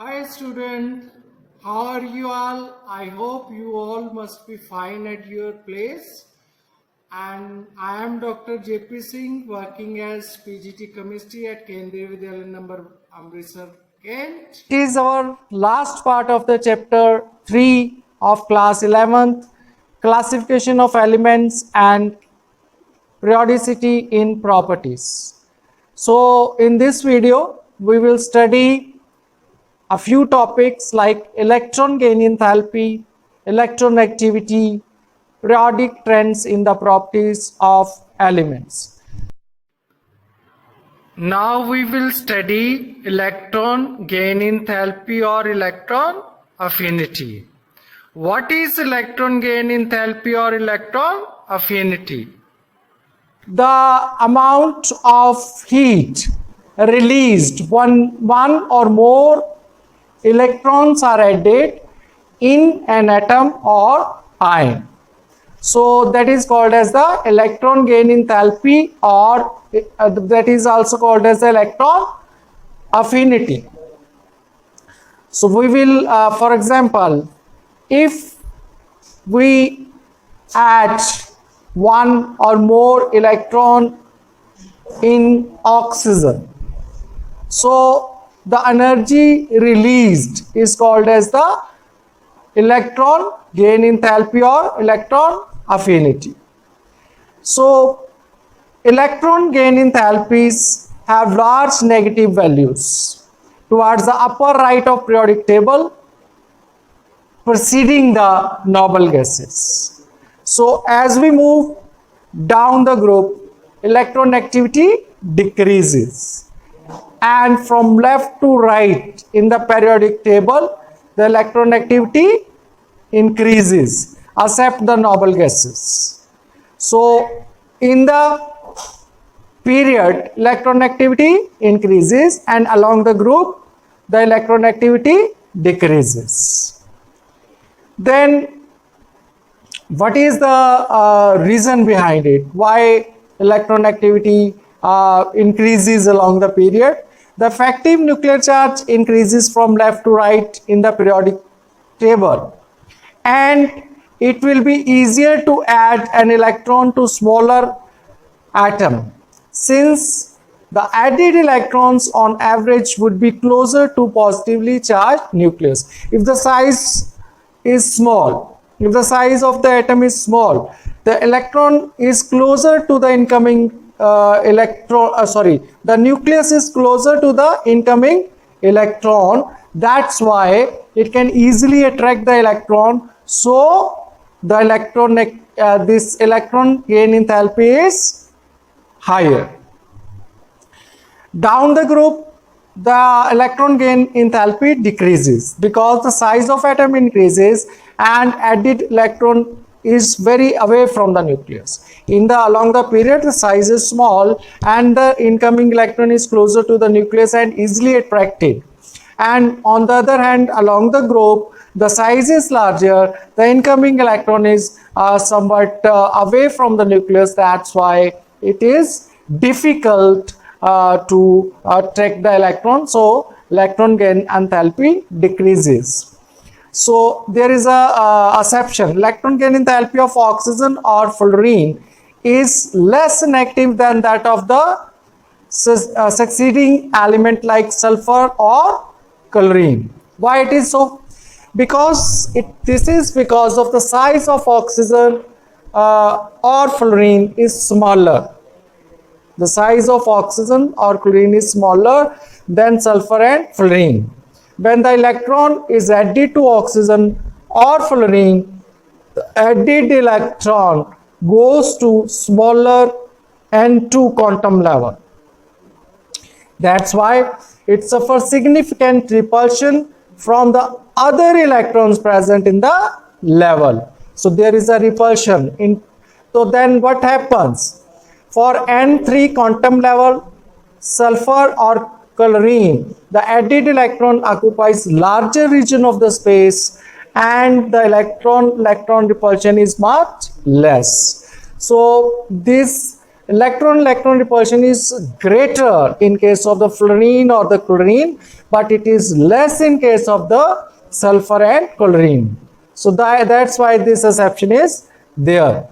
Hi student, how are you all? I hope you all must be fine at your place. And I am Dr. JP Singh working as PGT Chemistry at Kendriya Vidyalaya number Amritsar, Kent. It is our last part of the chapter 3 of class 11th, classification of elements and periodicity in properties. So in this video, we will study a few topics like electron gain enthalpy, electronegation, periodic trends in the properties of elements. Now we will study electron gain enthalpy or electron affinity. What is electron gain enthalpy or electron affinity? The amount of heat released when one or more electrons are added in an atom or ion. So that is called as the electron gain enthalpy, or that is also called as the electron affinity. So we will, for example, if we add one or more electron in oxygen, so the energy released is called as the electron gain enthalpy or electron affinity. So electron gain enthalpies have large negative values towards the upper right of periodic table preceding the noble gases. So as we move down the group, electronegation decreases, and from left to right in the periodic table, the electronegation increases except the noble gases. So in the period, electronegation increases, and along the group the electronegation decreases. Then what is the reason behind it? Why electronegation increases along the period? The effective nuclear charge increases from left to right in the periodic table, and it will be easier to add an electron to smaller atom, since the added electrons on average would be closer to positively charged nucleus. If the size is small, if the size of the atom is small, the electron is closer to the incoming the nucleus is closer to the incoming electron. That's why it can easily attract the electron. So the this electron gain enthalpy is higher. Down the group, the electron gain enthalpy decreases because the size of atom increases and added electron is very away from the nucleus. Along the period, the size is small and the incoming electron is closer to the nucleus and easily attracted. And on the other hand, along the group, the size is larger, the incoming electron is somewhat away from the nucleus. That's why it is difficult to attract the electron. So electron gain enthalpy decreases. So there is a exception. Electron gain enthalpy of oxygen or fluorine is less negative than that of the succeeding element like sulfur or chlorine. Why it is so? Because this is because of the size of oxygen or fluorine is smaller. The size of oxygen or chlorine is smaller than sulfur and fluorine. When the electron is added to oxygen or fluorine, the added electron goes to smaller N2 quantum level. That's why it suffers significant repulsion from the other electrons present in the level. So there is a repulsion. So then what happens? For N3 quantum level, sulfur or chlorine, the added electron occupies larger region of the space and the electron repulsion is much less. So this electron repulsion is greater in case of the fluorine or the chlorine, but it is less in case of the sulfur and chlorine. So that's why this exception is there.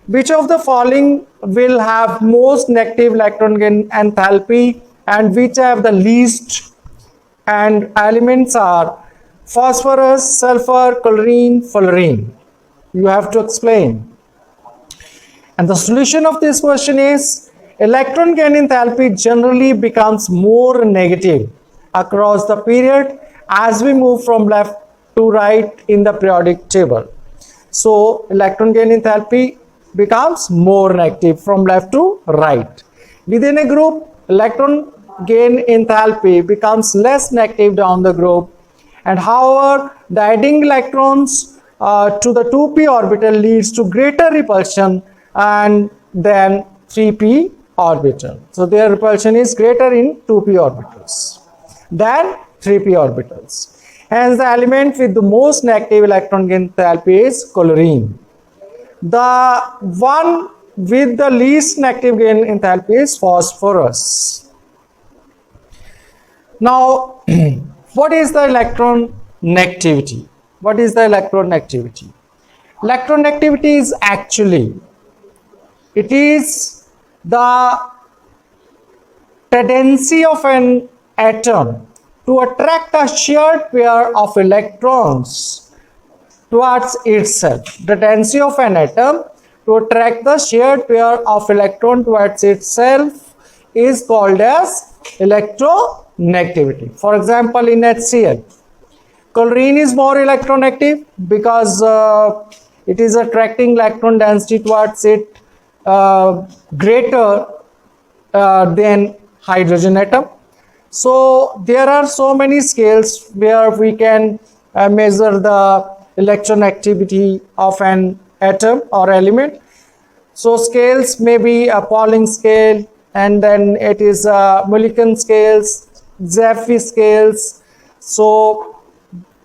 Which of the following will have most negative electron gain enthalpy and which have the least? And elements are phosphorus, sulfur, chlorine, fluorine. You have to explain. And the solution of this question is electron gain enthalpy generally becomes more negative across the period as we move from left to right in the periodic table. So electron gain enthalpy becomes more negative from left to right. Within a group, electron gain enthalpy becomes less negative down the group, and however the adding electrons to the 2p orbital leads to greater repulsion and then 3p orbital. So their repulsion is greater in 2p orbitals than 3p orbitals. Hence the element with the most negative electron gain enthalpy is chlorine. The one with the least negative gain enthalpy is phosphorus. Now, what is the electron negativity? What is the electron negativity? Electron negativity is actually, it is the tendency of an atom to attract a shared pair of electrons towards itself. The tendency of an atom to attract the shared pair of electron towards itself is called as electronegativity. For example, in HCl, chlorine is more electronegative because it is attracting electron density towards it greater than hydrogen atom. So there are so many scales where we can measure the electronegativity of an atom or element. So scales may be a Pauling scale, and then it is Mulliken scales, Zaffe scales, so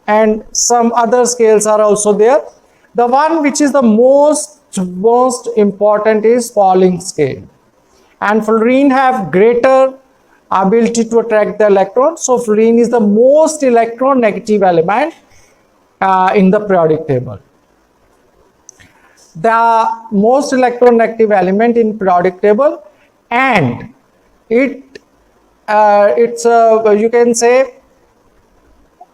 and some other scales are also there. The one which is the most important is Pauling scale, and fluorine have greater ability to attract the electron. So fluorine is the most electronegative element in the periodic table. The most electronegative element in periodic table, and it's you can say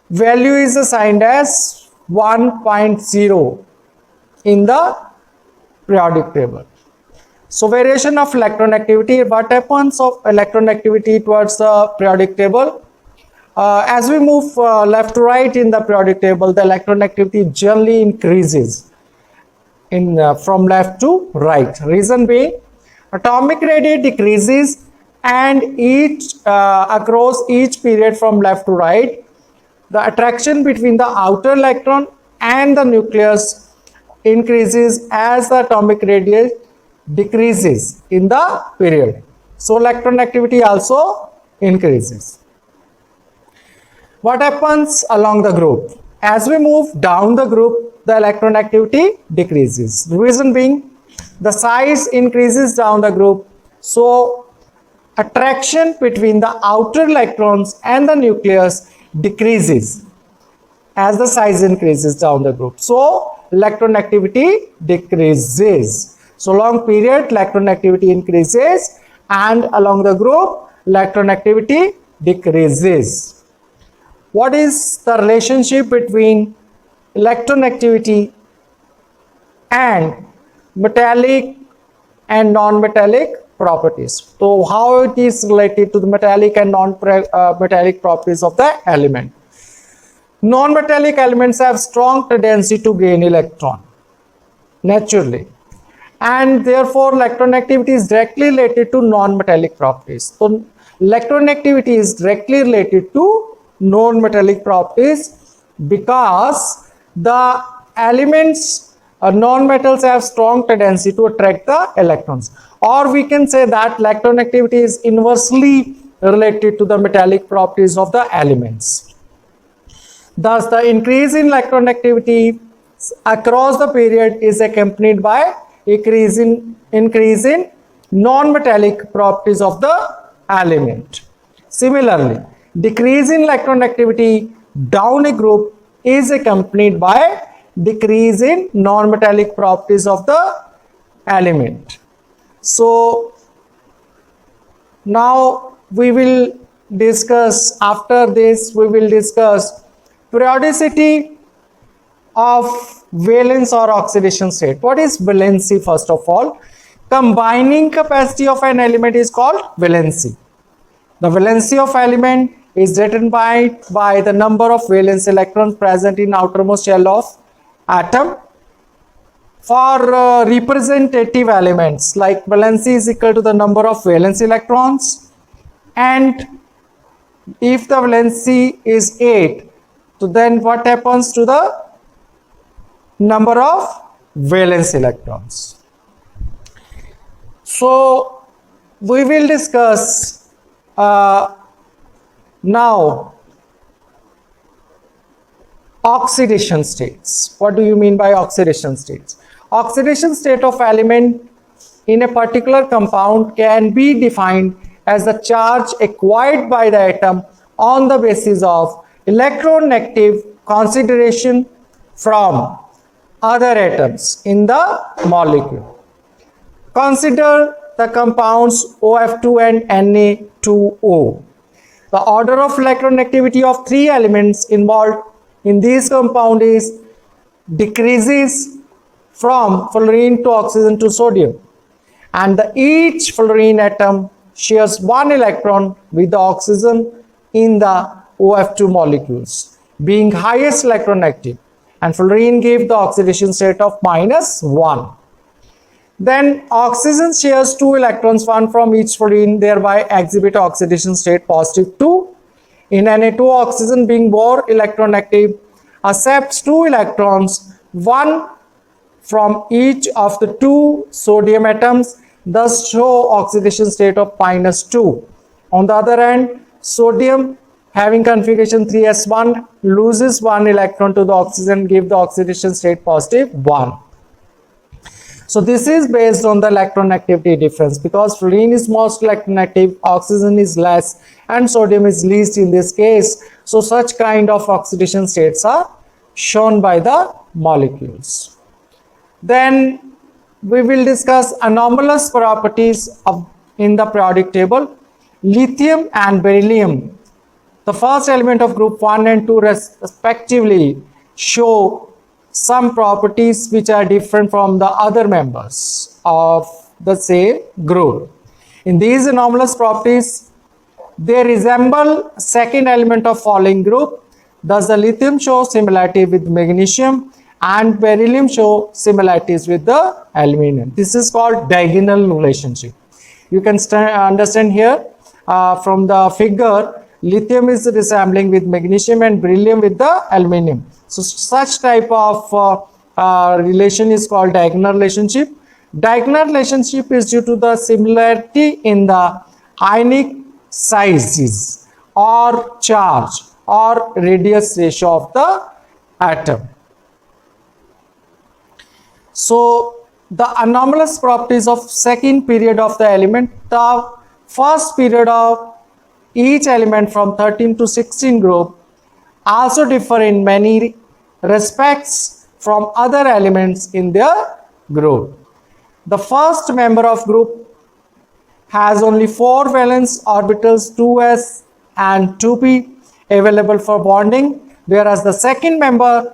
value is assigned as 1.0 in the periodic table. So variation of electronegativity, what happens of electronegativity towards the periodic table? As we move left to right in the periodic table, the electronegativity generally increases from left to right. Reason being, atomic radii decreases, and across each period from left to right, the attraction between the outer electron and the nucleus increases as the atomic radii decreases in the period. So electronegativity also increases. What happens along the group? As we move down the group, the electronegativity decreases. Reason being, the size increases down the group, so attraction between the outer electrons and the nucleus decreases as the size increases down the group. So electronegativity decreases. So long period electronegativity increases, and along the group electronegativity decreases. What is the relationship between electronegativity and metallic and non-metallic properties? So how it is related to the metallic and non-metallic properties of the element? Non-metallic elements have strong tendency to gain electron naturally, and therefore electronegativity is directly related to non-metallic properties. So electronegativity is directly related to non-metallic properties because the elements non-metals have strong tendency to attract the electrons, or we can say that electronegativity is inversely related to the metallic properties of the elements. Thus the increase in electronegativity across the period is accompanied by increase in non-metallic properties of the element. Similarly, decrease in electron activity down a group is accompanied by decrease in non-metallic properties of the element. So now we will discuss, after this we will discuss periodicity of valence or oxidation state. What is valency? First of all, combining capacity of an element is called valency. The valency of element is determined by the number of valence electrons present in outermost shell of atom. For representative elements, like valency is equal to the number of valence electrons, and if the valency is 8, so then what happens to the number of valence electrons? So we will discuss now oxidation states. What do you mean by oxidation states? Oxidation state of element in a particular compound can be defined as the charge acquired by the atom on the basis of electronegative consideration from other atoms in the molecule. Consider the compounds OF2 and Na2O. The order of electronegativity of three elements involved in this compound is decreases from fluorine to oxygen to sodium, and each fluorine atom shares one electron with the oxygen in the OF2 molecules, being highest electronegative, and fluorine gave the oxidation state of -1. Then oxygen shares 2 electrons, one from each fluorine, thereby exhibit oxidation state +2. In Na2, oxygen being more electronegative accepts 2 electrons, one from each of the 2 sodium atoms, thus show oxidation state of -2. On the other hand, sodium having configuration 3s1 loses 1 electron to the oxygen, give the oxidation state +1. So this is based on the electronegativity difference, because fluorine is most electronegative, oxygen is less, and sodium is least in this case. So such kind of oxidation states are shown by the molecules. Then we will discuss anomalous properties in the periodic table. Lithium and beryllium, the first element of group 1 and 2 respectively, show some properties which are different from the other members of the same group. In these anomalous properties, they resemble second element of following group. Thus the lithium shows similarity with magnesium and beryllium show similarities with the aluminum. This is called diagonal relationship. You can understand here from the figure, lithium is resembling with magnesium and beryllium with the aluminum. So such type of relation is called diagonal relationship. Diagonal relationship is due to the similarity in the ionic sizes or charge or radius ratio of the atom. So the anomalous properties of second period of the element, the first period of each element from 13 to 16 group also differ in many respects from other elements in their group. The first member of group has only 4 valence orbitals, 2s and 2p available for bonding, whereas the second member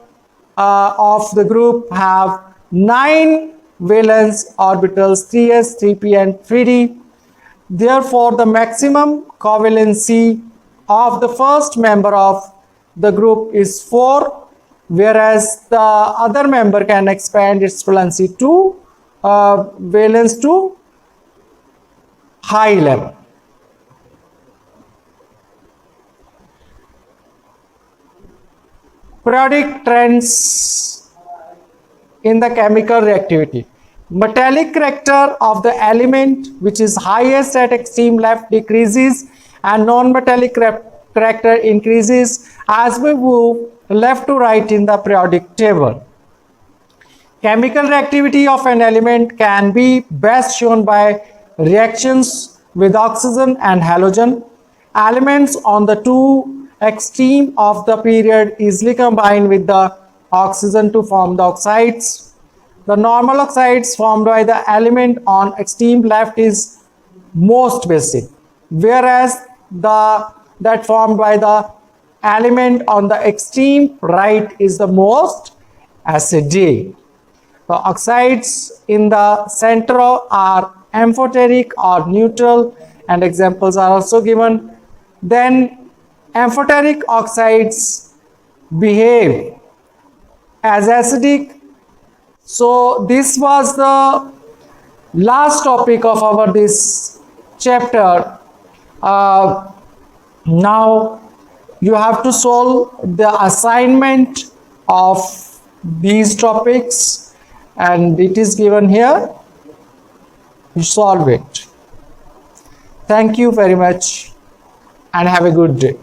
of the group have 9 valence orbitals, 3s, 3p and 3d. Therefore, the maximum covalency of the first member of the group is 4, whereas the other member can expand its valency to valence to high level. Periodic trends in the chemical reactivity. Metallic character of the element which is highest at extreme left decreases and non-metallic character increases as we move left to right in the periodic table. Chemical reactivity of an element can be best shown by reactions with oxygen and halogen. elements on the two extreme of the period easily combine with the oxygen to form the oxides. The normal oxides formed by the element on extreme left is most basic, whereas the that formed by the element on the extreme right is the most acidic. The oxides in the center are amphoteric or neutral, and examples are also given. Then amphoteric oxides behave as acidic. So this was the last topic of our this chapter. Now you have to solve the assignment of these topics, and it is given here. You solve it. Thank you very much and have a good day.